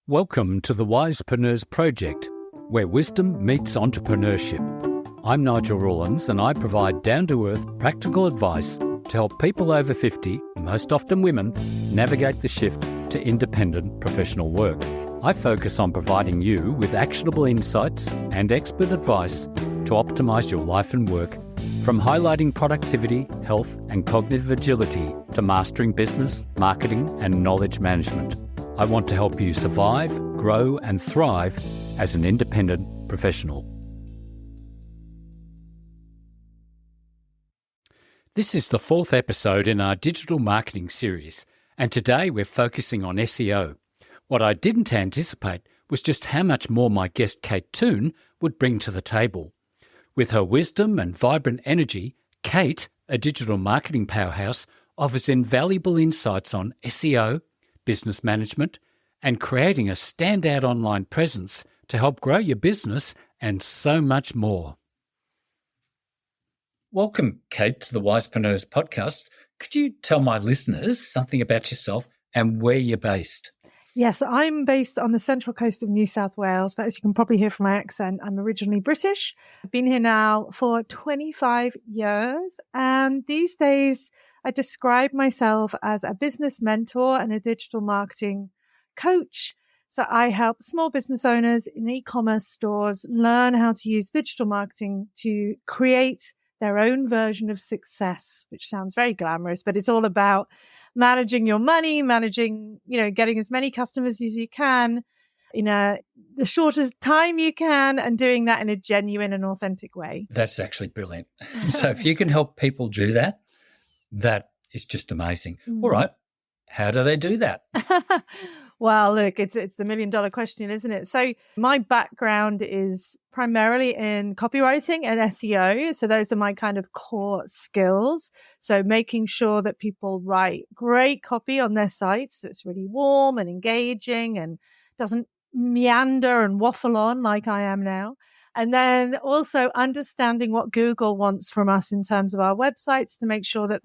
Welcome to the Wisepreneurs project, where wisdom meets entrepreneurship. I'm Nigel Rawlins, and I provide down-to-earth practical advice to help people over 50, most often women, navigate the shift to independent professional work. I focus on providing you with actionable insights and expert advice to optimize your life and work, from highlighting productivity, health, and cognitive agility to mastering business, marketing, and knowledge management. I want to help you survive, grow, and thrive as an independent professional. This is the fourth episode in our digital marketing series, and today we're focusing on SEO. What I didn't anticipate was just how much more my guest Kate Toon would bring to the table. With her wisdom and vibrant energy, Kate, a digital marketing powerhouse, offers invaluable insights on SEO, business management, and creating a standout online presence to help grow your business, and so much more. Welcome, Kate, to the Wisepreneurs podcast. Could you tell my listeners something about yourself and where you're based? Yes, I'm based on the central coast of New South Wales, but as you can probably hear from my accent, I'm originally British. I've been here now for 25 years, and these days I describe myself as a business mentor and a digital marketing coach. So I help small business owners in e-commerce stores learn how to use digital marketing to create their own version of success, which sounds very glamorous, but it's all about managing your money, getting as many customers as you can in the shortest time you can, and doing that in a genuine and authentic way. That's actually brilliant. So if you can help people do that, that is just amazing. All right. How do they do that? Well, look, it's the $1 million question, isn't it? So my background is primarily in copywriting and SEO. So those are my kind of core skills. So making sure that people write great copy on their sites that's really warm and engaging and doesn't meander and waffle on like I am now. And then also understanding what Google wants from us in terms of our websites to make sure that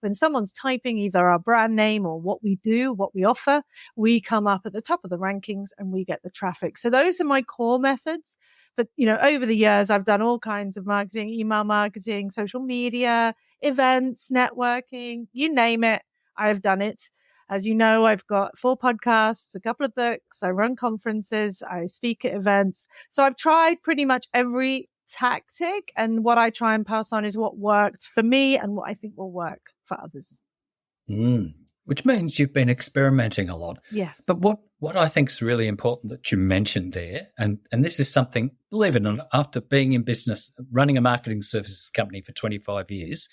when someone's typing either our brand name or what we do, what we offer, we come up at the top of the rankings and we get the traffic. So those are my core methods. But, over the years, I've done all kinds of marketing, email marketing, social media, events, networking, you name it, I've done it. As you know, I've got 4 podcasts, a couple of books, I run conferences, I speak at events. So I've tried pretty much every tactic, and what I try and pass on is what worked for me and what I think will work for others. Which means you've been experimenting a lot. Yes. But what I think is really important that you mentioned there, and this is something, believe it or not, after being in business, running a marketing services company for 25 years,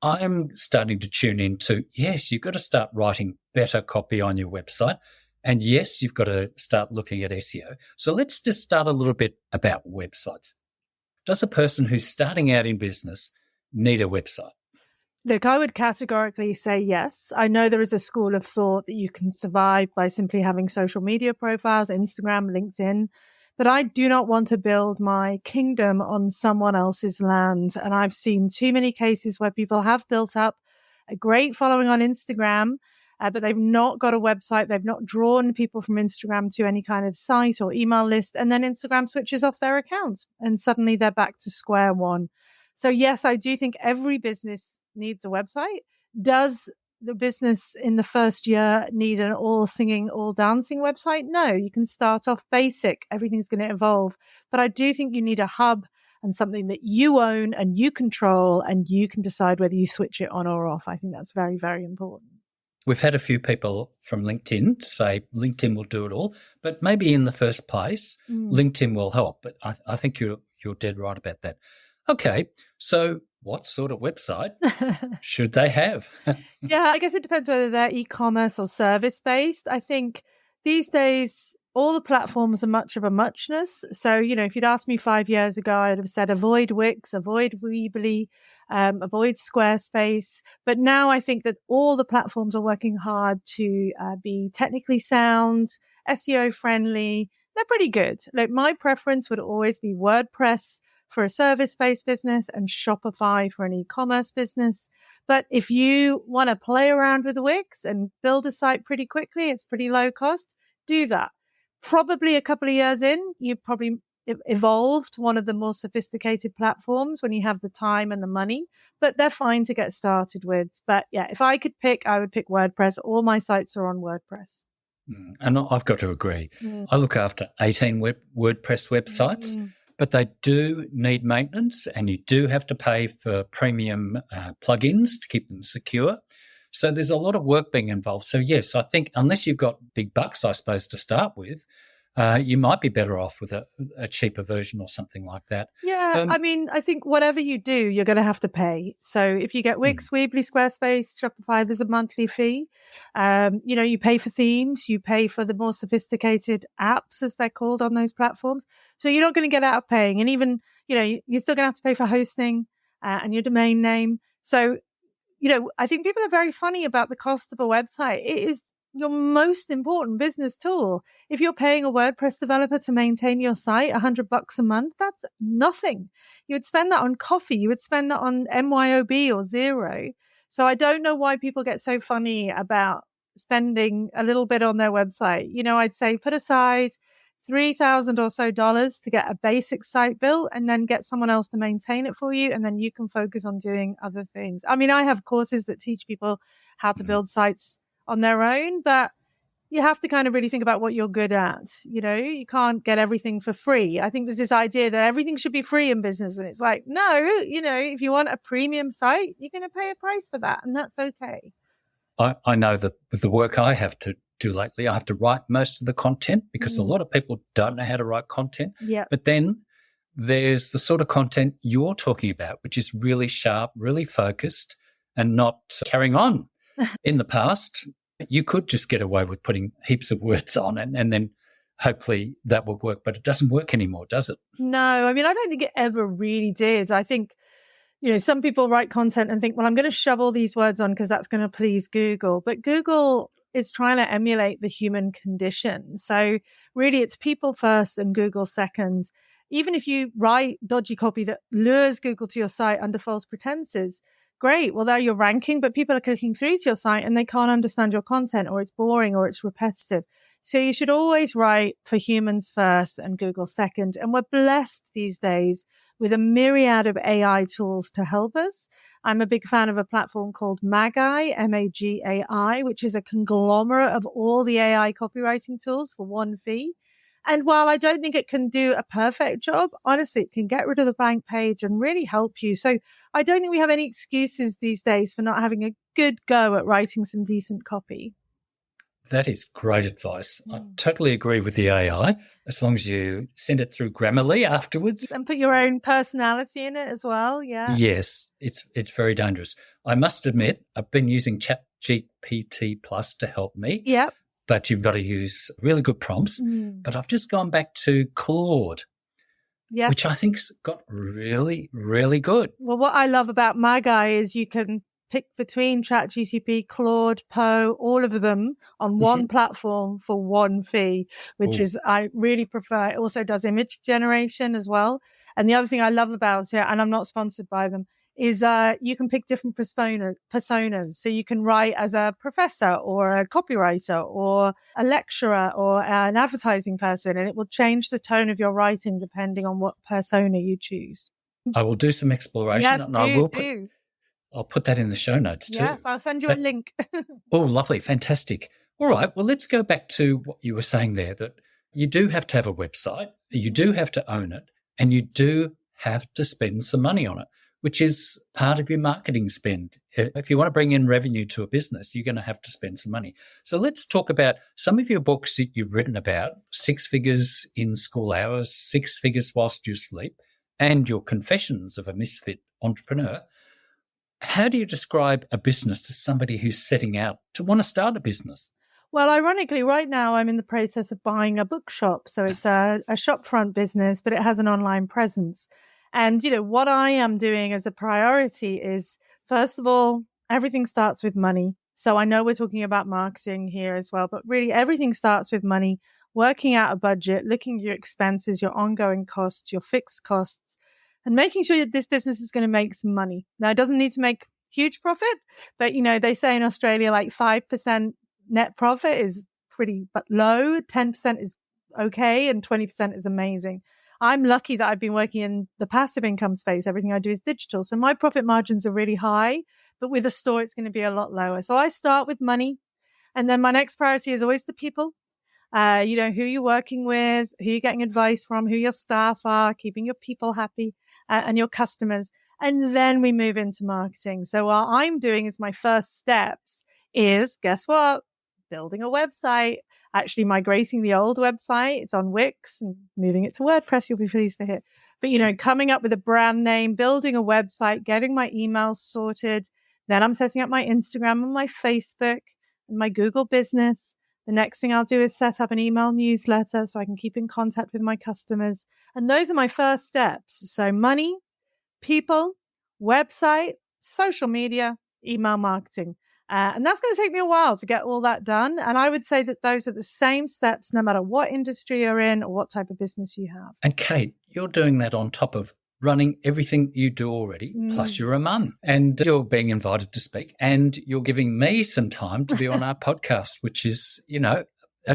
I'm starting to tune into, yes, you've got to start writing better copy on your website. And yes, you've got to start looking at SEO. So let's just start a little bit about websites. Does a person who's starting out in business need a website? Look, I would categorically say yes. I know there is a school of thought that you can survive by simply having social media profiles, Instagram, LinkedIn. But I do not want to build my kingdom on someone else's land. And I've seen too many cases where people have built up a great following on Instagram, but they've not got a website. They've not drawn people from Instagram to any kind of site or email list. And then Instagram switches off their accounts and suddenly they're back to square one. So yes, I do think every business needs a website. Does the business in the first year need an all singing, all dancing website? No, you can start off basic. Everything's going to evolve. But I do think you need a hub and something that you own and you control, and you can decide whether you switch it on or off. I think that's very, very important. We've had a few people from LinkedIn say LinkedIn will do it all, but maybe in the first place, LinkedIn will help. But I think you're dead right about that. Okay, so what sort of website should they have? Yeah, I guess it depends whether they're e-commerce or service-based. I think these days, all the platforms are much of a muchness. So, if you'd asked me 5 years ago, I'd have said avoid Wix, avoid Weebly, avoid Squarespace. But now I think that all the platforms are working hard to be technically sound, SEO friendly. They're pretty good. Like, my preference would always be WordPress for a service-based business and Shopify for an e-commerce business. But if you want to play around with Wix and build a site pretty quickly, it's pretty low cost, do that. Probably a couple of years in, you probably evolved one of the more sophisticated platforms when you have the time and the money, but they're fine to get started with. But yeah, if I could pick, I would pick WordPress. All my sites are on WordPress. And I've got to agree. I look after 18 WordPress websites, but they do need maintenance, and you do have to pay for premium plugins to keep them secure. So there's a lot of work being involved. So yes, I think unless you've got big bucks, I suppose, to start with, you might be better off with a cheaper version or something like that. Yeah, I mean, I think whatever you do, you're going to have to pay. So if you get Wix, Weebly, Squarespace, Shopify, there's a monthly fee. You pay for themes, you pay for the more sophisticated apps, as they're called, on those platforms. So you're not going to get out of paying. And even, you're still going to have to pay for hosting and your domain name. So, I think people are very funny about the cost of a website. It is your most important business tool. If you're paying a WordPress developer to maintain your site, $100 a month, that's nothing. You would spend that on coffee. You would spend that on MYOB or Zero. So I don't know why people get so funny about spending a little bit on their website. I'd say put aside $3,000 or so to get a basic site built, and then get someone else to maintain it for you. And then you can focus on doing other things. I mean, I have courses that teach people how to build sites on their own, but you have to kind of really think about what you're good at. You can't get everything for free. I think there's this idea that everything should be free in business. And it's like, no, if you want a premium site, you're going to pay a price for that. And that's okay. I know that with the work I have to do lately, I have to write most of the content because a lot of people don't know how to write content. Yeah. But then there's the sort of content you're talking about, which is really sharp, really focused, and not carrying on. In the past, you could just get away with putting heaps of words on and then hopefully that would work, but it doesn't work anymore, does it? No, I mean, I don't think it ever really did. I think, some people write content and think, well, I'm going to shove all these words on because that's going to please Google. But Google is trying to emulate the human condition. So really it's people first and Google second. Even if you write dodgy copy that lures Google to your site under false pretenses, great. Well, there you're ranking, but people are clicking through to your site and they can't understand your content, or it's boring, or it's repetitive. So you should always write for humans first and Google second. And we're blessed these days with a myriad of AI tools to help us. I'm a big fan of a platform called Magai, Magai, which is a conglomerate of all the AI copywriting tools for one fee. And while I don't think it can do a perfect job, honestly, it can get rid of the blank page and really help you. So I don't think we have any excuses these days for not having a good go at writing some decent copy. That is great advice. I totally agree with the AI, as long as you send it through Grammarly afterwards. And put your own personality in it as well, yeah. Yes, it's very dangerous. I must admit, I've been using ChatGPT Plus to help me. Yep. But you've got to use really good prompts. But I've just gone back to Claude, which I think's got really, really good. Well, what I love about Magai is you can pick between ChatGPT, Claude, Poe, all of them on one platform for one fee, which is, I really prefer. It also does image generation as well. And the other thing I love about it, and I'm not sponsored by them, is you can pick different personas. So you can write as a professor or a copywriter or a lecturer or an advertising person, and it will change the tone of your writing depending on what persona you choose. I will do some exploration. Yes, and I'll put that in the show notes too. Yes, I'll send you a link. Oh, lovely. Fantastic. All right. Well, let's go back to what you were saying there, that you do have to have a website, you do have to own it, and you do have to spend some money on it, which is part of your marketing spend. If you want to bring in revenue to a business, you're going to have to spend some money. So let's talk about some of your books that you've written about: 6 Figures in School Hours, 6 Figures Whilst You Sleep, and your Confessions of a Misfit Entrepreneur. How do you describe a business to somebody who's setting out to want to start a business? Well, ironically, right now I'm in the process of buying a bookshop. So it's a shopfront business, but it has an online presence. And, what I am doing as a priority is, first of all, everything starts with money. So I know we're talking about marketing here as well, but really everything starts with money, working out a budget, looking at your expenses, your ongoing costs, your fixed costs, and making sure that this business is going to make some money. Now, it doesn't need to make huge profit, but, they say in Australia, like 5% net profit is pretty low. 10% is okay and 20% is amazing. I'm lucky that I've been working in the passive income space. Everything I do is digital. So my profit margins are really high, but with a store, it's going to be a lot lower. So I start with money. And then my next priority is always the people. Who you're working with, who you're getting advice from, who your staff are, keeping your people happy, and your customers. And then we move into marketing. So what I'm doing is my first steps is, guess what? Building a website, actually migrating the old website. It's on Wix and moving it to WordPress. You'll be pleased to hear. But, coming up with a brand name, building a website, getting my emails sorted. Then I'm setting up my Instagram and my Facebook and my Google business. The next thing I'll do is set up an email newsletter so I can keep in contact with my customers. And those are my first steps. So money, people, website, social media, email marketing. And that's going to take me a while to get all that done. And I would say that those are the same steps no matter what industry you're in or what type of business you have. And Kate, you're doing that on top of running everything you do already, plus you're a mum and you're being invited to speak and you're giving me some time to be on our podcast, which is, an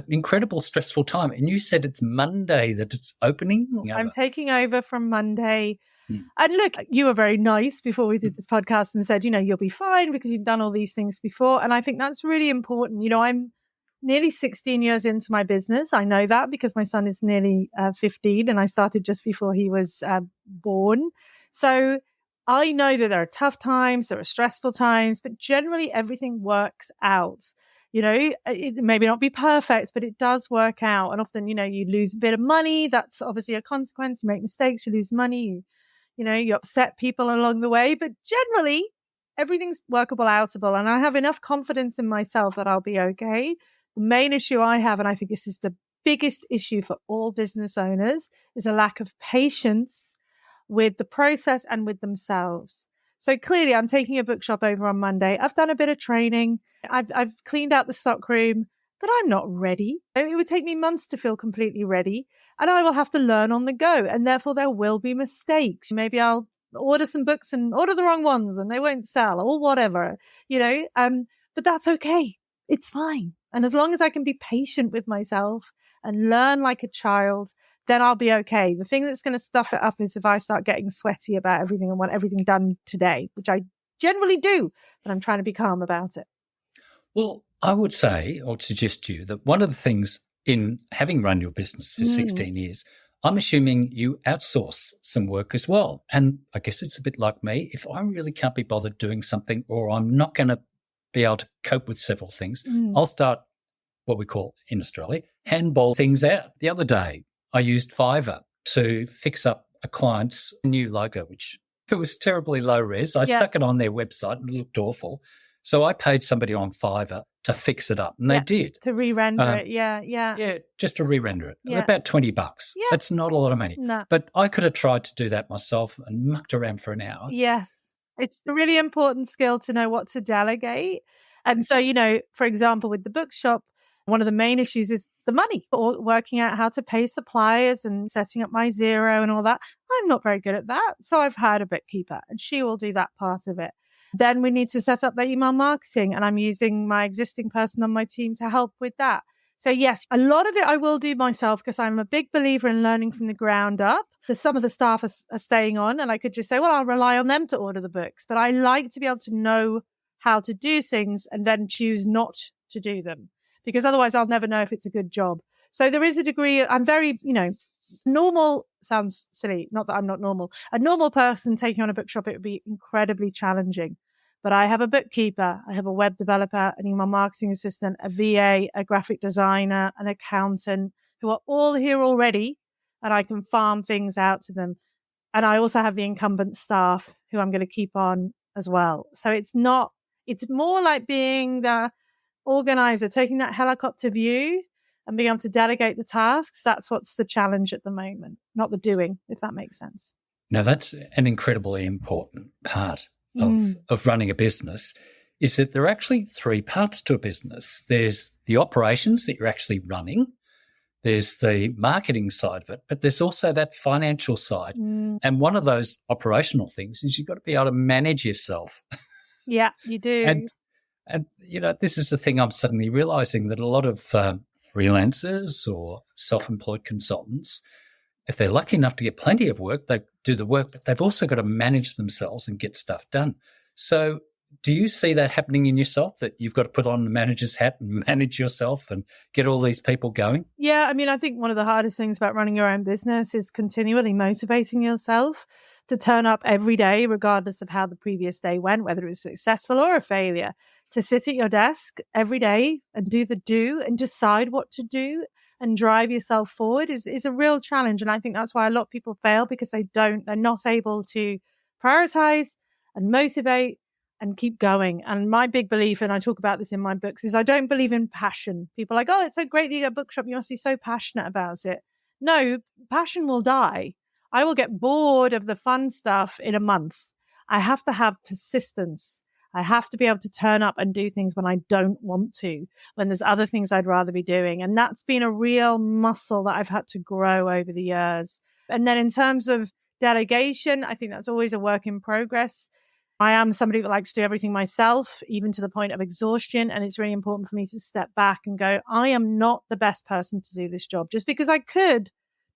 incredible stressful time. And you said it's Monday that it's opening. I'm taking over from Monday. And look, you were very nice before we did this podcast and said, you'll be fine because you've done all these things before. And I think that's really important. I'm nearly 16 years into my business. I know that because my son is nearly 15 and I started just before he was born. So I know that there are tough times, there are stressful times, but generally everything works out. It may not be perfect, but it does work out. And often, you lose a bit of money. That's obviously a consequence. You make mistakes, you lose money, you upset people along the way, but generally everything's workable, outable. And I have enough confidence in myself that I'll be okay. The main issue I have, and I think this is the biggest issue for all business owners, is a lack of patience with the process and with themselves. So clearly I'm taking a bookshop over on Monday. I've done a bit of training. I've cleaned out the stockroom, but I'm not ready. It would take me months to feel completely ready, and I will have to learn on the go. And therefore there will be mistakes. Maybe I'll order some books and order the wrong ones and they won't sell or whatever, but that's okay. It's fine. And as long as I can be patient with myself and learn like a child, then I'll be okay. The thing that's going to stuff it up is if I start getting sweaty about everything and want everything done today, which I generally do, but I'm trying to be calm about it. Well, I would say or suggest to you that one of the things in having run your business for 16 years, I'm assuming you outsource some work as well. And I guess it's a bit like me. If I really can't be bothered doing something or I'm not going to be able to cope with several things, I'll start what we call in Australia, handball things out. The other day, I used Fiverr to fix up a client's new logo, which it was terribly low res. I stuck it on their website and it looked awful. So I paid somebody on Fiverr to fix it up, and they did. To re-render it, yeah. Yeah, just to re-render it. Yeah. About $20. Yeah. That's not a lot of money. No. But I could have tried to do that myself and mucked around for an hour. Yes. It's a really important skill to know what to delegate. And so, for example, with the bookshop, one of the main issues is the money, or working out how to pay suppliers and setting up my Xero and all that. I'm not very good at that. So I've hired a bookkeeper and she will do that part of it. Then we need to set up the email marketing, and I'm using my existing person on my team to help with that. So yes, a lot of it I will do myself because I'm a big believer in learning from the ground up. Because some of the staff are staying on and I could just say, well, I'll rely on them to order the books. But I like to be able to know how to do things and then choose not to do them, because otherwise I'll never know if it's a good job. So there is a degree, I'm very, normal sounds silly. Not that I'm not normal. A normal person taking on a bookshop, it would be incredibly challenging. But I have a bookkeeper, I have a web developer, an email marketing assistant, a VA, a graphic designer, an accountant, who are all here already, and I can farm things out to them. And I also have the incumbent staff who I'm going to keep on as well. So it's more like being the organizer, taking that helicopter view and being able to delegate the tasks. That's what's the challenge at the moment, not the doing, if that makes sense. Now, that's an incredibly important part of running a business, is that there are actually three parts to a business. There's the operations that you're actually running. There's the marketing side of it, but there's also that financial side. And one of those operational things is you've got to be able to manage yourself. Yeah, you do. And this is the thing I'm suddenly realizing, that a lot of freelancers or self-employed consultants, if they're lucky enough to get plenty of work, they do the work, but they've also got to manage themselves and get stuff done. So do you see that happening in yourself, that you've got to put on the manager's hat and manage yourself and get all these people going? Yeah, I mean, I think one of the hardest things about running your own business is continually motivating yourself to turn up every day, regardless of how the previous day went, whether it was successful or a failure, to sit at your desk every day and do and decide what to do and drive yourself forward is a real challenge. And I think that's why a lot of people fail, because they're not able to prioritize and motivate and keep going. And my big belief, and I talk about this in my books, is I don't believe in passion. People are like, oh, it's so great that you got a bookshop, you must be so passionate about it. No, passion will die. I will get bored of the fun stuff in a month. I have to have persistence. I have to be able to turn up and do things when I don't want to, when there's other things I'd rather be doing. And that's been a real muscle that I've had to grow over the years. And then in terms of delegation, I think that's always a work in progress. I am somebody that likes to do everything myself, even to the point of exhaustion. And it's really important for me to step back and go, I am not the best person to do this job. Just because I could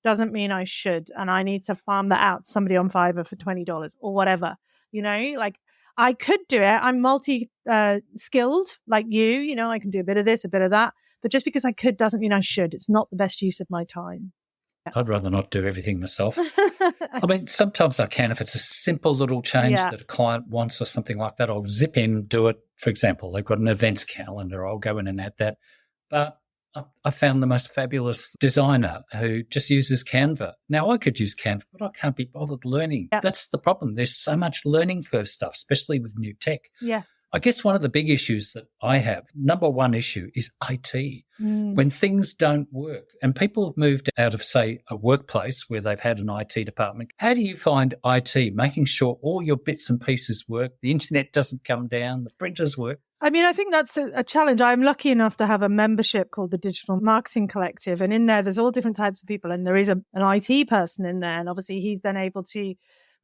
doesn't mean I should. And I need to farm that out to somebody on Fiverr for $20 or whatever. Like I could do it. I'm multi-skilled like you know, I can do a bit of this, a bit of that. But just because I could doesn't mean I should. It's not the best use of my time. I'd rather not do everything myself. I mean, sometimes I can if it's a simple little change that a client wants or something like that. I'll zip in, do it. For example, they've got an events calendar. I'll go in and add that. But I found the most fabulous designer who just uses Canva. Now, I could use Canva, but I can't be bothered learning. Yep. That's the problem. There's so much learning curve stuff, especially with new tech. Yes. I guess one of the big issues that I have, number one issue, is IT. When things don't work and people have moved out of, say, a workplace where they've had an IT department, how do you find IT making sure all your bits and pieces work, the internet doesn't come down, the printers work? I mean, I think that's a challenge. I'm lucky enough to have a membership called the Digital Marketing Collective. And in there's all different types of people. And there is an IT person in there. And obviously he's then able to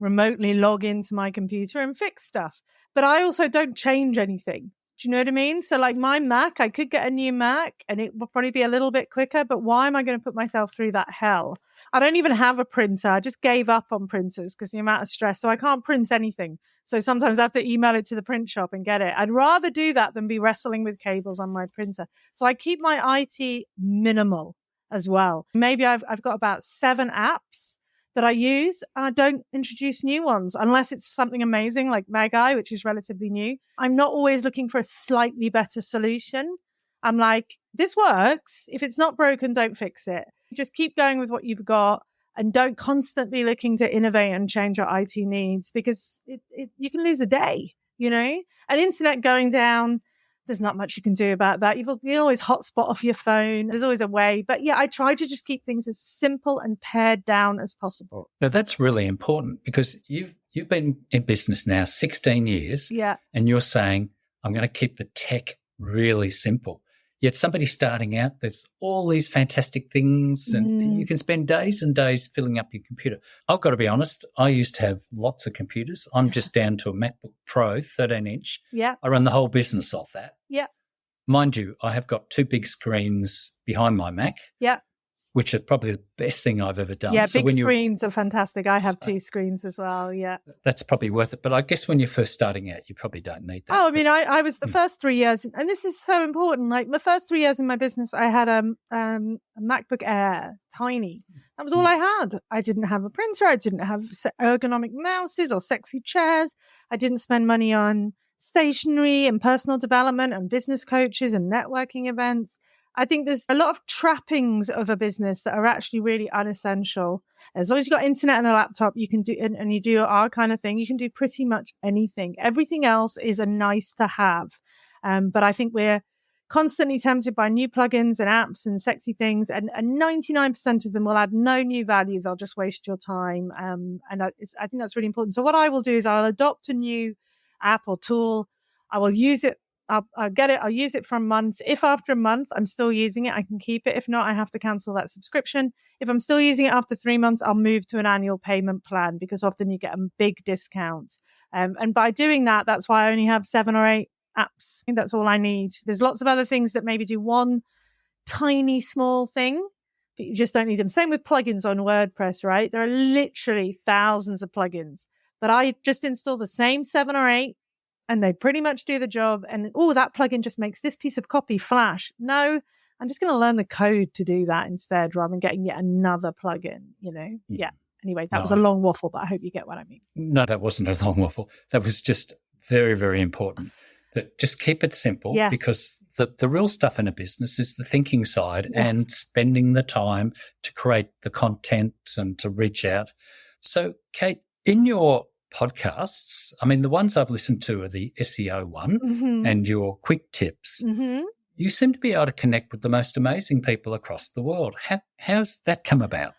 remotely log into my computer and fix stuff. But I also don't change anything. Do you know what I mean? So like my Mac, I could get a new Mac and it will probably be a little bit quicker, but why am I going to put myself through that hell? I don't even have a printer. I just gave up on printers because the amount of stress. So I can't print anything. So sometimes I have to email it to the print shop and get it. I'd rather do that than be wrestling with cables on my printer. So I keep my IT minimal as well. Maybe I've got about 7 apps that I use, and I don't introduce new ones unless it's something amazing like Magi, which is relatively new. I'm not always looking for a slightly better solution. I'm like, this works. If it's not broken, don't fix it. Just keep going with what you've got and don't constantly looking to innovate and change your IT needs, because you can lose a day, you know? An internet going down, there's not much you can do about that. You always hotspot off your phone. There's always a way. But yeah, I try to just keep things as simple and pared down as possible. Now, that's really important because you've been in business now 16 years. Yeah. And you're saying, I'm going to keep the tech really simple. Yet somebody starting out, there's all these fantastic things and you can spend days and days filling up your computer. I've got to be honest, I used to have lots of computers. I'm just down to a MacBook Pro, 13-inch. Yeah. I run the whole business off that. Yeah. Mind you, I have got 2 big screens behind my Mac. Yeah. Which is probably the best thing I've ever done. Yeah, so big screens are fantastic. I have 2 screens as well, yeah. That's probably worth it. But I guess when you're first starting out, you probably don't need that. Oh, I mean, I was the first 3 years, and this is so important. Like the first 3 years in my business, I had a MacBook Air, tiny. That was all I had. I didn't have a printer. I didn't have ergonomic mouses or sexy chairs. I didn't spend money on stationery and personal development and business coaches and networking events. I think there's a lot of trappings of a business that are actually really unessential. As long as you've got internet and a laptop, you can do, and you do our kind of thing, you can do pretty much anything. Everything else is a nice to have. But I think we're constantly tempted by new plugins and apps and sexy things. And 99% of them will add no new value. They'll just waste your time. And I think that's really important. So what I will do is I'll adopt a new app or tool. I will use it. I'll get it. I'll use it for a month. If after a month I'm still using it, I can keep it. If not, I have to cancel that subscription. If I'm still using it after 3 months, I'll move to an annual payment plan because often you get a big discount. And by doing that, that's why I only have 7 or 8 apps. I think that's all I need. There's lots of other things that maybe do 1 tiny, small thing, but you just don't need them. Same with plugins on WordPress, right? There are literally thousands of plugins, but I just install the same 7 or 8 and they pretty much do the job. And, oh, that plugin just makes this piece of copy flash. No, I'm just going to learn the code to do that instead rather than getting yet another plugin, you know? Yeah. Anyway, that was a long waffle, but I hope you get what I mean. No, that wasn't a long waffle. That was just very, very important. That just keep it simple, because the real stuff in a business is the thinking side and spending the time to create the content and to reach out. So, Kate, in your podcasts, I mean, the ones I've listened to are the SEO one and your quick tips. You seem to be able to connect with the most amazing people across the world. How's that come about?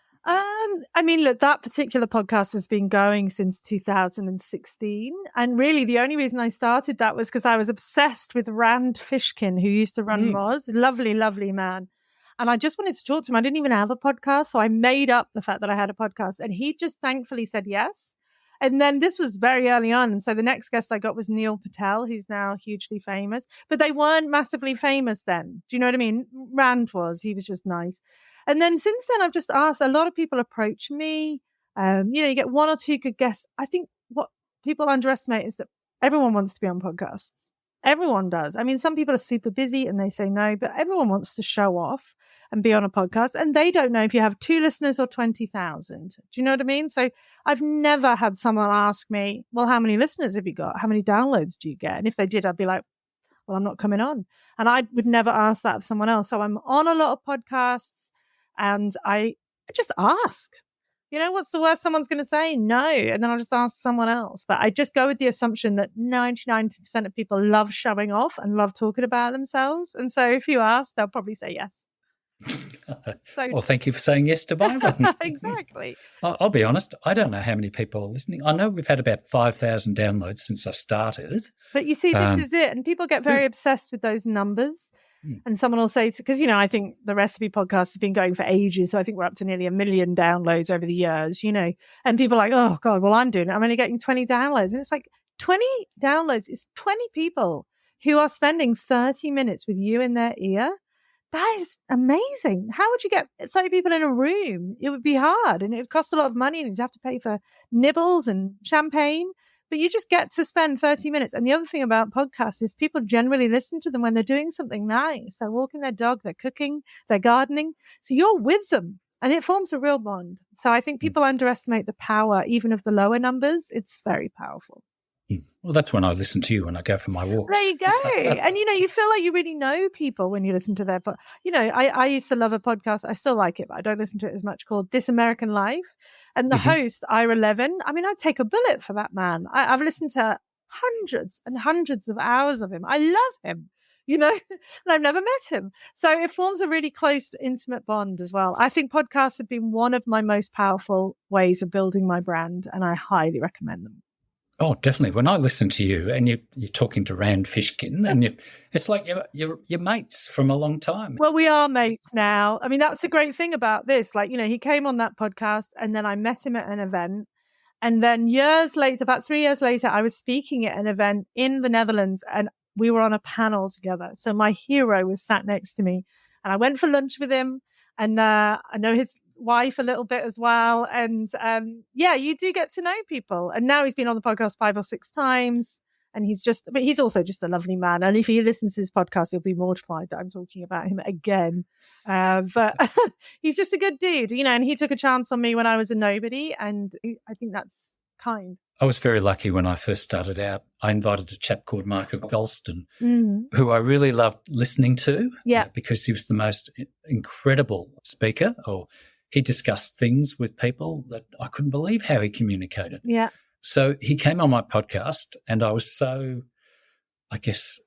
I mean, look, that particular podcast has been going since 2016. And really the only reason I started that was because I was obsessed with Rand Fishkin, who used to run Moz. Lovely, lovely man. And I just wanted to talk to him. I didn't even have a podcast. So I made up the fact that I had a podcast and he just thankfully said yes. And then this was very early on. And so the next guest I got was Neil Patel, who's now hugely famous. But they weren't massively famous then. Do you know what I mean? Rand was. He was just nice. And then since then, I've just asked, a lot of people approach me. You get 1 or 2 good guests. I think what people underestimate is that everyone wants to be on podcasts. Everyone does. I mean, some people are super busy and they say no, but everyone wants to show off and be on a podcast. And they don't know if you have 2 listeners or 20,000. Do you know what I mean? So I've never had someone ask me, well, how many listeners have you got? How many downloads do you get? And if they did, I'd be like, well, I'm not coming on. And I would never ask that of someone else. So I'm on a lot of podcasts. And I just ask, what's the worst someone's going to say? No. And then I'll just ask someone else. But I just go with the assumption that 99% of people love showing off and love talking about themselves. And so if you ask, they'll probably say yes. Well, thank you for saying yes to my one. Exactly. I'll be honest, I don't know how many people are listening. I know we've had about 5,000 downloads since I've started. But you see, this is it. And people get very obsessed with those numbers. And someone will say, because, I think the recipe podcast has been going for ages. So I think we're up to nearly 1 million downloads over the years, and people are like, oh God, well, I'm doing it. I'm only getting 20 downloads. And it's like 20 downloads is 20 people who are spending 30 minutes with you in their ear. That is amazing. How would you get 30 people in a room? It would be hard and it would cost a lot of money and you'd have to pay for nibbles and champagne. But you just get to spend 30 minutes. And the other thing about podcasts is people generally listen to them when they're doing something nice. They're walking their dog, they're cooking, they're gardening. So you're with them and it forms a real bond. So I think people underestimate the power, even of the lower numbers. It's very powerful. Well, that's when I listen to you when I go for my walks. There you go. And, you feel like you really know people when you listen to their, I used to love a podcast. I still like it, but I don't listen to it as much, called This American Life. And the host, Ira Levin, I mean, I'd take a bullet for that man. I've listened to hundreds and hundreds of hours of him. I love him, and I've never met him. So it forms a really close, intimate bond as well. I think podcasts have been one of my most powerful ways of building my brand, and I highly recommend them. Oh, definitely. When I listen to you and you're talking to Rand Fishkin, and it's like you're mates from a long time. Well, we are mates now. I mean, that's the great thing about this. Like, he came on that podcast and then I met him at an event. And then years later, about 3 years later, I was speaking at an event in the Netherlands and we were on a panel together. So my hero was sat next to me and I went for lunch with him. And I know his wife a little bit as well. And you do get to know people. And now he's been on the podcast 5 or 6 times. And he's also just a lovely man. And if he listens to his podcast, he'll be mortified that I'm talking about him again. But he's just a good dude, and he took a chance on me when I was a nobody. And I think that's kind. I was very lucky when I first started out. I invited a chap called Marco Golston, who I really loved listening to because he was the most incredible speaker. He discussed things with people that I couldn't believe how he communicated. Yeah. So he came on my podcast and I was so, I guess,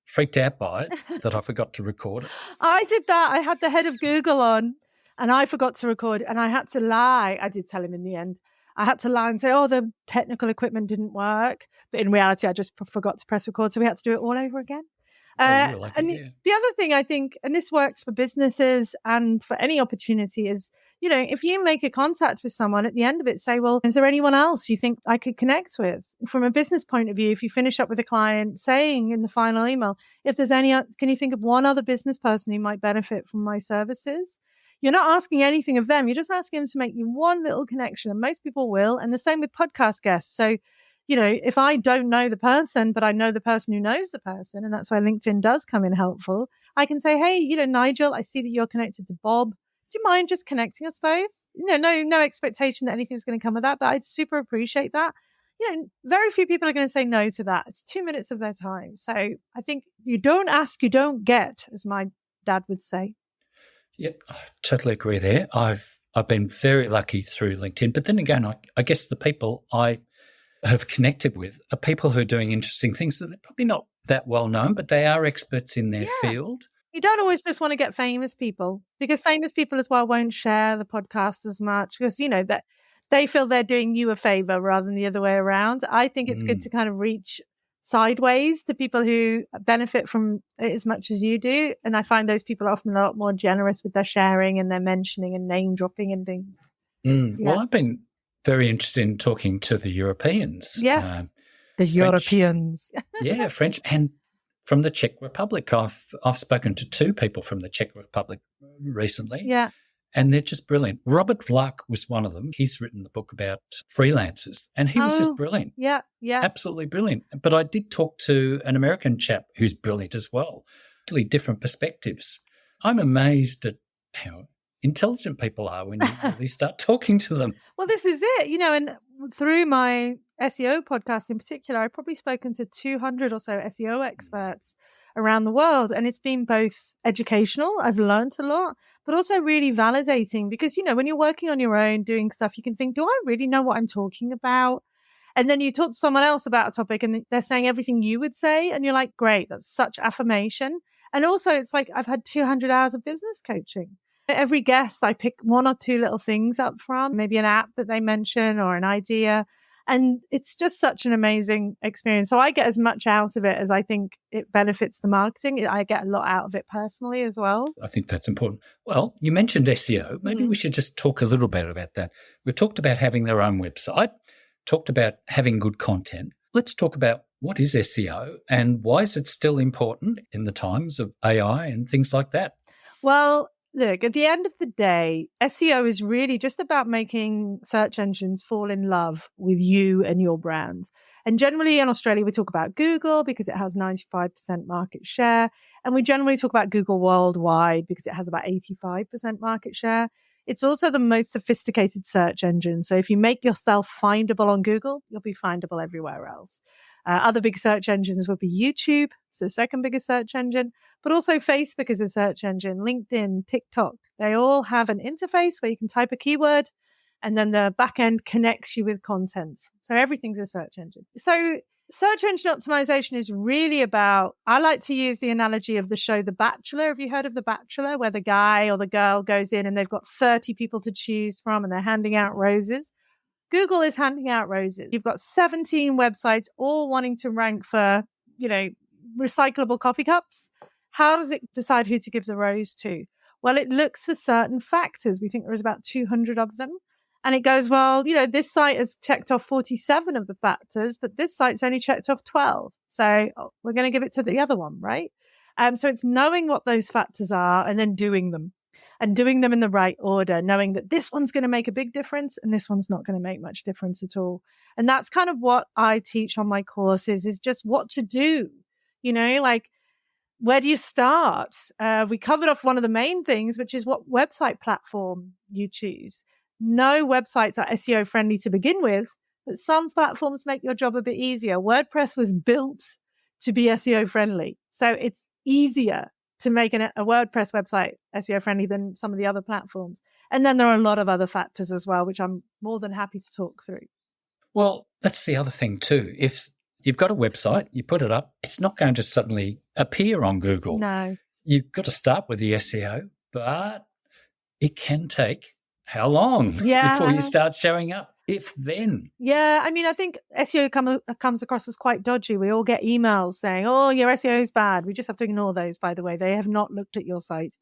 freaked out by it that I forgot to record it. I did that. I had the head of Google on and I forgot to record and I had to lie. I did tell him in the end. I had to lie and say, the technical equipment didn't work. But in reality, I just forgot to press record. So we had to do it all over again. really like and it, yeah. the other thing I think, and this works for businesses and for any opportunity, is, if you make a contact with someone, at the end of it, say, well, is there anyone else you think I could connect with? From a business point of view, if you finish up with a client, saying in the final email, if there's can you think of one other business person who might benefit from my services? You're not asking anything of them. You're just asking them to make you one little connection. And most people will. And the same with podcast guests. So, if I don't know the person, but I know the person who knows the person, and that's why LinkedIn does come in helpful, I can say, hey, Nigel, I see that you're connected to Bob. Do you mind just connecting us both? No expectation that anything's going to come of that, but I'd super appreciate that. Very few people are going to say no to that. It's 2 minutes of their time. So I think you don't ask, you don't get, as my dad would say. Yep, I totally agree there. I've been very lucky through LinkedIn, but then again, I guess the people I have connected with are people who are doing interesting things that they're probably not that well known, but they are experts in their field. You don't always just want to get famous people, because famous people as well won't share the podcast as much, because, that they feel they're doing you a favor rather than the other way around. I think it's good to kind of reach sideways to people who benefit from it as much as you do. And I find those people are often a lot more generous with their sharing and their mentioning and name dropping and things. Yeah. Well, I've been very interested in talking to the Europeans. Yes, the French, Europeans. Yeah, French, and from the Czech Republic. I've spoken to 2 people from the Czech Republic recently. Yeah. And they're just brilliant. Robert Vlach was one of them. He's written the book about freelancers, and he was just brilliant. Yeah. Absolutely brilliant. But I did talk to an American chap who's brilliant as well. Really different perspectives. I'm amazed at how intelligent people are when you really start talking to them. Well, this is it, and through my SEO podcast in particular, I've probably spoken to 200 or so SEO experts around the world. And it's been both educational, I've learned a lot, but also really validating, because, when you're working on your own, doing stuff, you can think, do I really know what I'm talking about? And then you talk to someone else about a topic and they're saying everything you would say. And you're like, great, that's such affirmation. And also it's like, I've had 200 hours of business coaching. Every guest, I pick 1 or 2 little things up from, maybe an app that they mention or an idea. And it's just such an amazing experience. So I get as much out of it as I think it benefits the marketing. I get a lot out of it personally as well. I think that's important. Well, you mentioned SEO. Maybe we should just talk a little bit about that. We've talked about having their own website, talked about having good content. Let's talk about what is SEO and why is it still important in the times of AI and things like that? Well, look, at the end of the day, SEO is really just about making search engines fall in love with you and your brand. And generally in Australia, we talk about Google because it has 95% market share. And we generally talk about Google worldwide because it has about 85% market share. It's also the most sophisticated search engine. So if you make yourself findable on Google, you'll be findable everywhere else. Other big search engines would be YouTube. It's the second biggest search engine, but also Facebook is a search engine, LinkedIn, TikTok. They all have an interface where you can type a keyword and then the back end connects you with content. So everything's a search engine. So search engine optimization is really about, I like to use the analogy of the show The Bachelor. Have you heard of The Bachelor, where the guy or the girl goes in and they've got 30 people to choose from and they're handing out roses? Google is handing out roses. You've got 17 websites all wanting to rank for, recyclable coffee cups. How does it decide who to give the rose to? Well, it looks for certain factors. We think there's about 200 of them. And it goes, well, this site has checked off 47 of the factors, but this site's only checked off 12. So we're going to give it to the other one, right? So it's knowing what those factors are and then doing them. And doing them in the right order, knowing that this one's going to make a big difference and this one's not going to make much difference at all. And that's kind of what I teach on my courses, is just what to do. Where do you start? We covered off one of the main things, which is what website platform you choose. No websites are SEO friendly to begin with, but some platforms make your job a bit easier. WordPress was built to be SEO friendly. So it's easier to make a WordPress website SEO friendly than some of the other platforms. And then there are a lot of other factors as well, which I'm more than happy to talk through. Well, that's the other thing too. If you've got a website, you put it up, it's not going to suddenly appear on Google. No. You've got to start with the SEO, but it can take how long before you start showing up? If then. Yeah, I mean, I think SEO comes across as quite dodgy. We all get emails saying, oh, your SEO is bad. We just have to ignore those, by the way. They have not looked at your site.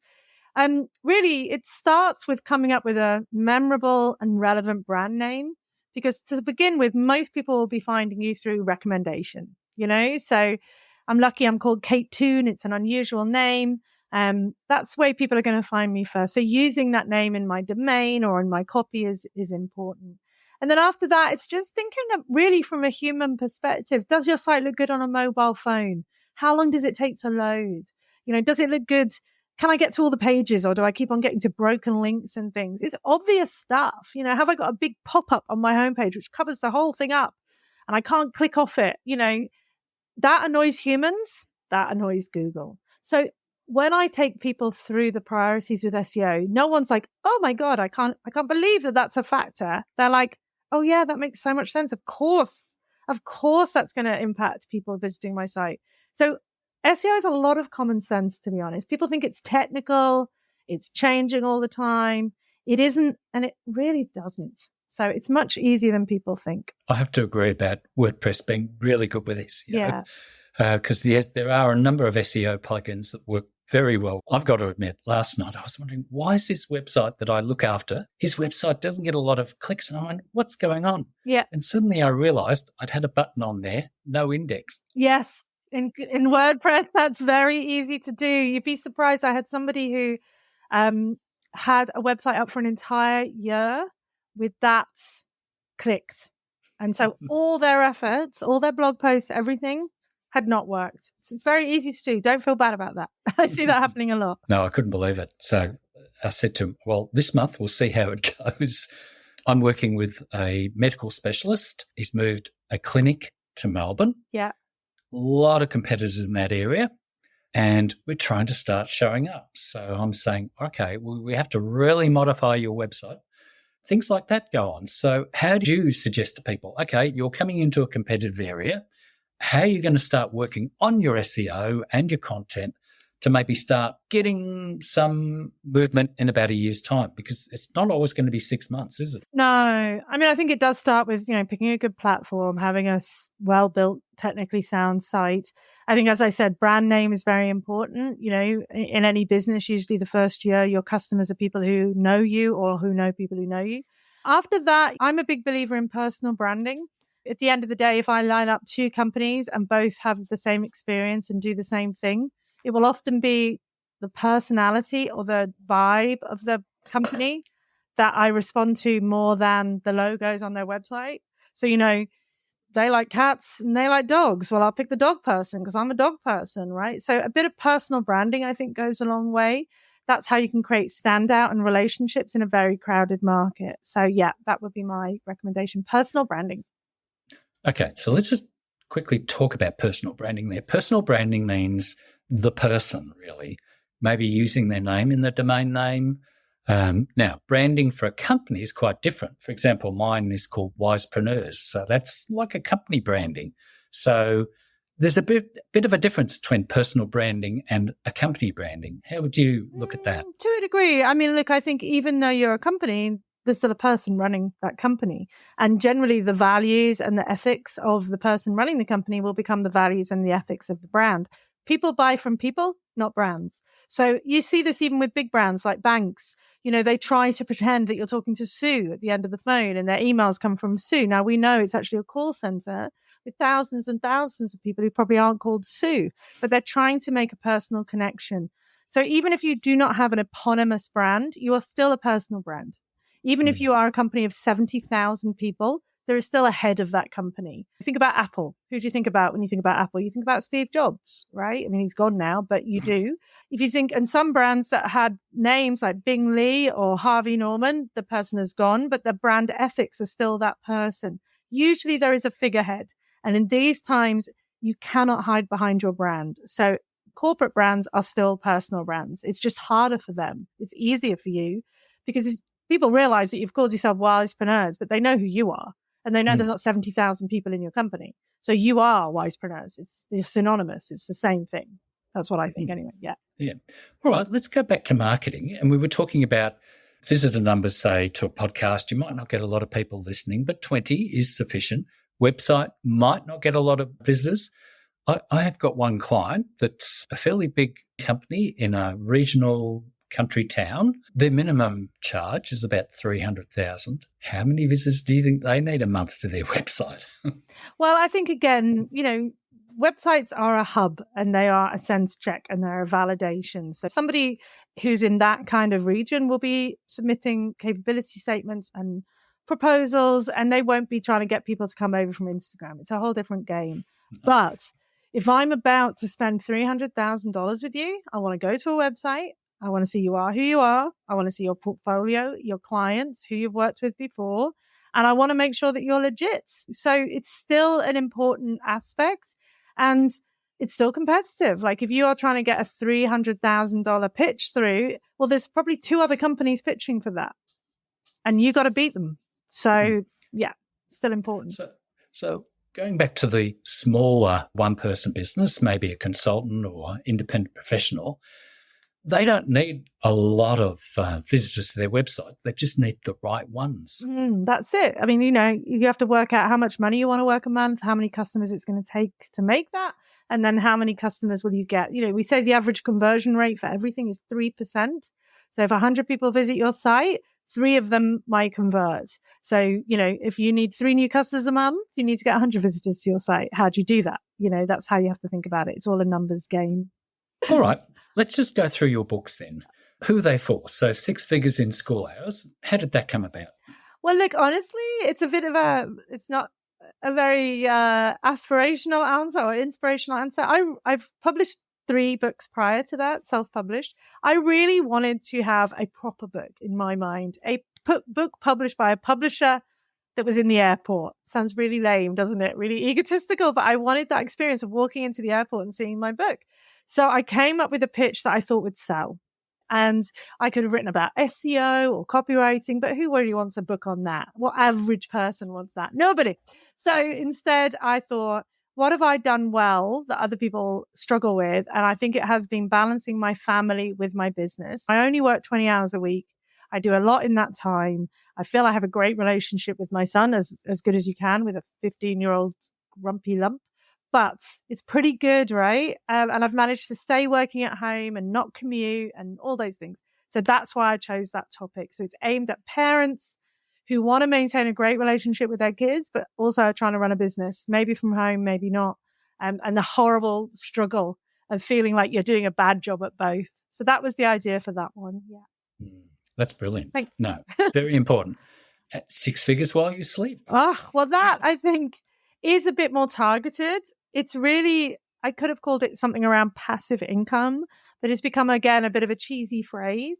Really, it starts with coming up with a memorable and relevant brand name, because to begin with, most people will be finding you through recommendation, So I'm lucky I'm called Kate Toon. It's an unusual name. That's where people are going to find me first. So using that name in my domain or in my copy is important. And then after that, it's just thinking of really from a human perspective. Does your site look good on a mobile phone? How long does it take to load? Does it look good? Can I get to all the pages, or do I keep on getting to broken links and things? It's obvious stuff. Have I got a big pop-up on my homepage which covers the whole thing up and I can't click off it? That annoys humans. That annoys Google. So when I take people through the priorities with SEO, no one's like, oh my God, I can't believe that that's a factor. They're like, oh yeah, that makes so much sense. Of course that's going to impact people visiting my site. So SEO is a lot of common sense, to be honest. People think it's technical, it's changing all the time. It isn't, and it really doesn't. So it's much easier than people think. I have to agree about WordPress being really good with SEO. Yeah. Because there are a number of SEO plugins that work very well. I've got to admit, last night I was wondering, why is this website that I look after, his website doesn't get a lot of clicks? And I went, what's going on? Yeah. And suddenly I realized I'd had a button on there, no index. Yes. In WordPress, that's very easy to do. You'd be surprised. I had somebody who had a website up for an entire year with that clicked. And so all their efforts, all their blog posts, everything had not worked. So it's very easy to do. Don't feel bad about that. I see that happening a lot. No, I couldn't believe it. So I said to him, well, this month we'll see how it goes. I'm working with a medical specialist. He's moved a clinic to Melbourne. Yeah. A lot of competitors in that area, and we're trying to start showing up. So I'm saying, okay, well, we have to really modify your website. Things like that go on. So how do you suggest to people, okay, you're coming into a competitive area. How are you going to start working on your SEO and your content to maybe start getting some movement in about a year's time? Because it's not always going to be 6 months, is it? No. I mean, I think it does start with, picking a good platform, having a well-built, technically sound site. I think, as I said, brand name is very important. In any business, usually the first year, your customers are people who know you or who know people who know you. After that, I'm a big believer in personal branding. At the end of the day, if I line up two companies and both have the same experience and do the same thing, it will often be the personality or the vibe of the company that I respond to more than the logos on their website. So, they like cats and they like dogs. Well, I'll pick the dog person because I'm a dog person, right? So a bit of personal branding, I think, goes a long way. That's how you can create standout and relationships in a very crowded market. So yeah, that would be my recommendation. Personal branding. Okay, so let's just quickly talk about personal branding there. Personal branding means the person, really, maybe using their name in the domain name. Now, branding for a company is quite different. For example, mine is called Wisepreneurs, so that's like a company branding. So there's a bit of a difference between personal branding and a company branding. How would you look at that? To a degree. I mean, look, I think even though you're a company, there's still a person running that company. And generally the values and the ethics of the person running the company will become the values and the ethics of the brand. People buy from people, not brands. So you see this even with big brands like banks. They try to pretend that you're talking to Sue at the end of the phone and their emails come from Sue. Now we know it's actually a call center with thousands and thousands of people who probably aren't called Sue, but they're trying to make a personal connection. So even if you do not have an eponymous brand, you are still a personal brand. Even if you are a company of 70,000 people, there is still a head of that company. Think about Apple. Who do you think about when you think about Apple? You think about Steve Jobs, right? I mean, he's gone now, but you do. If you think, and some brands that had names like Bing Lee or Harvey Norman, the person has gone, but the brand ethics are still that person. Usually there is a figurehead. And in these times, you cannot hide behind your brand. So corporate brands are still personal brands. It's just harder for them. It's easier for you because people realize that you've called yourself Wisepreneurs, but they know who you are. And they know there's not 70,000 people in your company. So you are Wisepreneurs. It's synonymous. It's the same thing. That's what I think anyway. Yeah. Yeah. All right. Let's go back to marketing. And we were talking about visitor numbers, say, to a podcast, you might not get a lot of people listening, but 20 is sufficient. Website might not get a lot of visitors. I have got one client that's a fairly big company in a regional country town. Their minimum charge is about 300,000. How many visitors do you think they need a month to their website? Well, I think, again, websites are a hub and they are a sense check and they're a validation. So somebody who's in that kind of region will be submitting capability statements and proposals, and they won't be trying to get people to come over from Instagram. It's a whole different game. But if I'm about to spend $300,000 with you, I want to go to a website. I want to see you are who you are. I want to see your portfolio, your clients, who you've worked with before. And I want to make sure that you're legit. So it's still an important aspect. And it's still competitive. Like if you are trying to get a $300,000 pitch through, well, there's probably 2 other companies pitching for that. And you got to beat them. So yeah, still important. So going back to the smaller one-person business, maybe a consultant or independent professional, they don't need a lot of visitors to their website. They just need the right ones. That's it. I mean, you have to work out how much money you want to work a month, how many customers it's going to take to make that, and then how many customers will you get. We say the average conversion rate for everything is 3%. So if 100 people visit your site, 3 of them might convert. So, if you need 3 new customers a month, you need to get 100 visitors to your site. How do you do that? That's how you have to think about it. It's all a numbers game. All right. Let's just go through your books then. Who are they for? So 6 figures in school hours. How did that come about? Well, look, honestly, it's not a very aspirational answer or inspirational answer. I've published 3 books prior to that, self-published. I really wanted to have a proper book in my mind, a book published by a publisher that was in the airport. Sounds really lame, doesn't it? Really egotistical, but I wanted that experience of walking into the airport and seeing my book. So I came up with a pitch that I thought would sell. And I could have written about SEO or copywriting, but who really wants a book on that? What average person wants that? Nobody. So instead, I thought, what have I done well that other people struggle with? And I think it has been balancing my family with my business. I only work 20 hours a week. I do a lot in that time. I feel I have a great relationship with my son, as good as you can with a 15-year-old grumpy lump. But it's pretty good, right? And I've managed to stay working at home and not commute and all those things. So that's why I chose that topic. So it's aimed at parents who want to maintain a great relationship with their kids, but also are trying to run a business, maybe from home, maybe not. And the horrible struggle of feeling like you're doing a bad job at both. So that was the idea for that one. Yeah. That's brilliant. No, very important. 6 figures while you sleep. Oh, well, that I think is a bit more targeted. It's really, I could have called it something around passive income, but it's become, again, a bit of a cheesy phrase.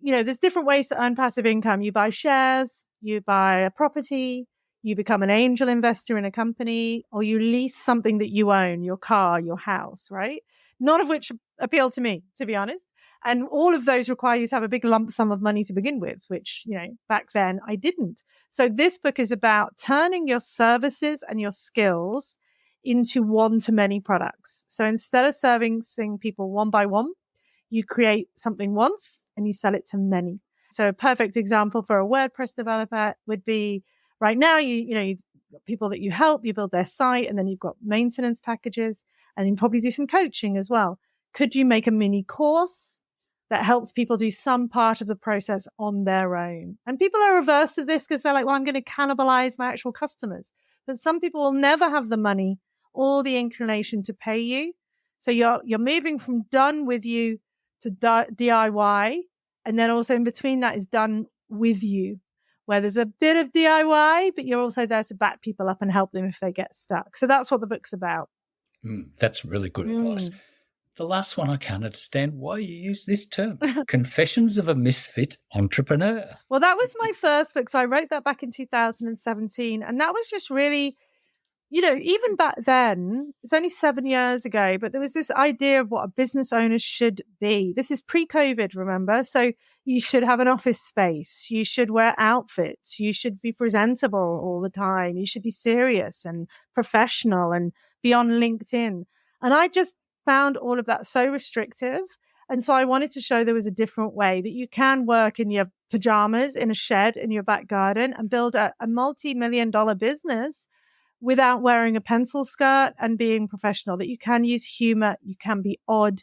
There's different ways to earn passive income. You buy shares, you buy a property, you become an angel investor in a company, or you lease something that you own, your car, your house, right? None of which appeal to me, to be honest. And all of those require you to have a big lump sum of money to begin with, which, back then I didn't. So this book is about turning your services and your skills into one-to-many products. So instead of servicing people one by one, you create something once and you sell it to many. So a perfect example for a WordPress developer would be right now, you've got people that you help, you build their site, and then you've got maintenance packages, and you probably do some coaching as well. Could you make a mini course that helps people do some part of the process on their own? And people are averse to this because they're like, well, I'm going to cannibalize my actual customers. But some people will never have the money or the inclination to pay you. So you're moving from done with you to DIY. And then also in between that is done with you, where there's a bit of DIY, but you're also there to back people up and help them if they get stuck. So that's what the book's about. That's really good advice. The last one, I can't understand why you use this term, Confessions of a Misfit Entrepreneur. Well, that was my first book. So I wrote that back in 2017. And that was just really, even back then, it's only 7 years ago, but there was this idea of what a business owner should be. This is pre-COVID, remember? So you should have an office space. You should wear outfits. You should be presentable all the time. You should be serious and professional and be on LinkedIn. And I just found all of that so restrictive. And so I wanted to show there was a different way that you can work in your pajamas in a shed in your back garden and build a multi-million-dollar business without wearing a pencil skirt and being professional, that you can use humor, you can be odd,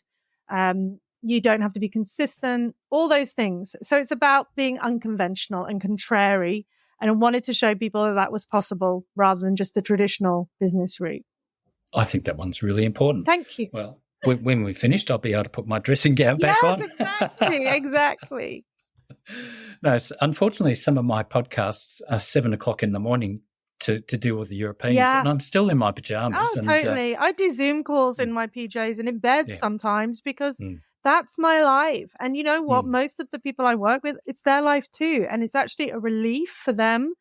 you don't have to be consistent, all those things. So it's about being unconventional and contrary. And I wanted to show people that was possible rather than just the traditional business route. I think that one's really important. Thank you. Well, when we're finished, I'll be able to put my dressing gown back on. Exactly. No, unfortunately, some of my podcasts are 7:00 in the morning to deal with the Europeans, and I'm still in my pajamas. Oh, totally. I do Zoom calls in my PJs and in bed sometimes because that's my life. And you know what? Most of the people I work with, it's their life too. And it's actually a relief for them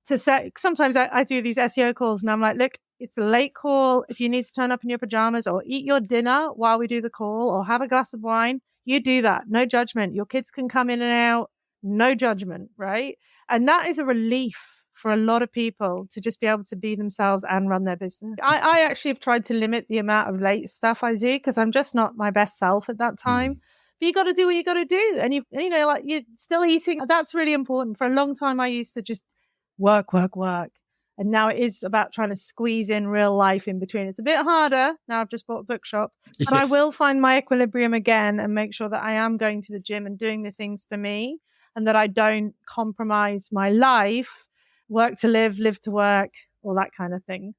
to say, sometimes I do these SEO calls and I'm like, look, it's a late call. If you need to turn up in your pajamas or eat your dinner while we do the call or have a glass of wine, you do that. No judgment. Your kids can come in and out. No judgment, right? And that is a relief for a lot of people to just be able to be themselves and run their business. I actually have tried to limit the amount of late stuff I do because I'm just not my best self at that time. But you got to do what you got to do. And you know, like you're still eating. That's really important. For a long time, I used to just work. And now it is about trying to squeeze in real life in between. It's a bit harder. Now I've just bought a bookshop. But I will find my equilibrium again and make sure that I am going to the gym and doing the things for me and that I don't compromise my life, work to live, live to work, all that kind of thing.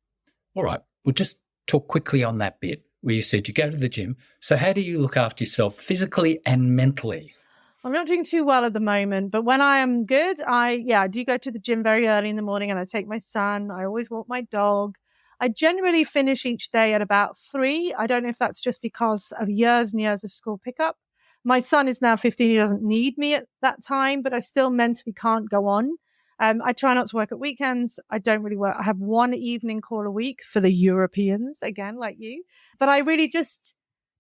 All right. We'll just talk quickly on that bit where you said you go to the gym. So how do you look after yourself physically and mentally? I'm not doing too well at the moment, but when I am good, I do go to the gym very early in the morning and I take my son. I always walk my dog. I generally finish each day at about 3. I don't know if that's just because of years and years of school pickup. My son is now 15. He doesn't need me at that time, but I still mentally can't go on. I try not to work at weekends. I don't really work. I have one evening call a week for the Europeans, again, like you. But I really just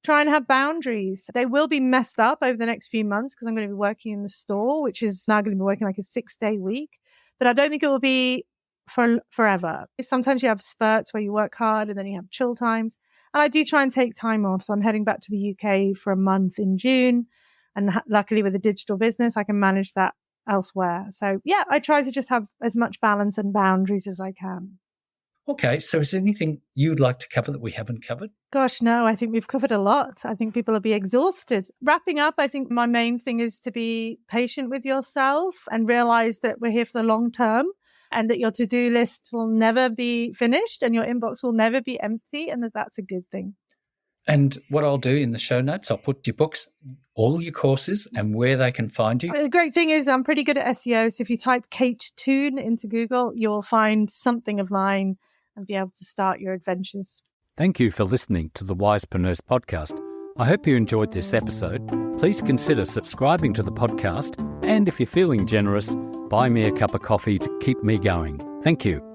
try and have boundaries. They will be messed up over the next few months because I'm going to be working in the store, which is now going to be working like a 6-day week. But I don't think it will be for forever. Sometimes you have spurts where you work hard and then you have chill times. And I do try and take time off. So I'm heading back to the UK for a month in June. And luckily with a digital business, I can manage that elsewhere. So yeah, I try to just have as much balance and boundaries as I can. Okay, so is there anything you'd like to cover that we haven't covered? Gosh, no, I think we've covered a lot. I think people will be exhausted. Wrapping up, I think my main thing is to be patient with yourself and realize that we're here for the long term and that your to-do list will never be finished and your inbox will never be empty and that that's a good thing. And what I'll do in the show notes, I'll put your books, all your courses and where they can find you. The great thing is I'm pretty good at SEO. So if you type Kate Toon into Google, you'll find something of mine and be able to start your adventures. Thank you for listening to the Wisepreneurs podcast. I hope you enjoyed this episode. Please consider subscribing to the podcast. And if you're feeling generous, buy me a cup of coffee to keep me going. Thank you.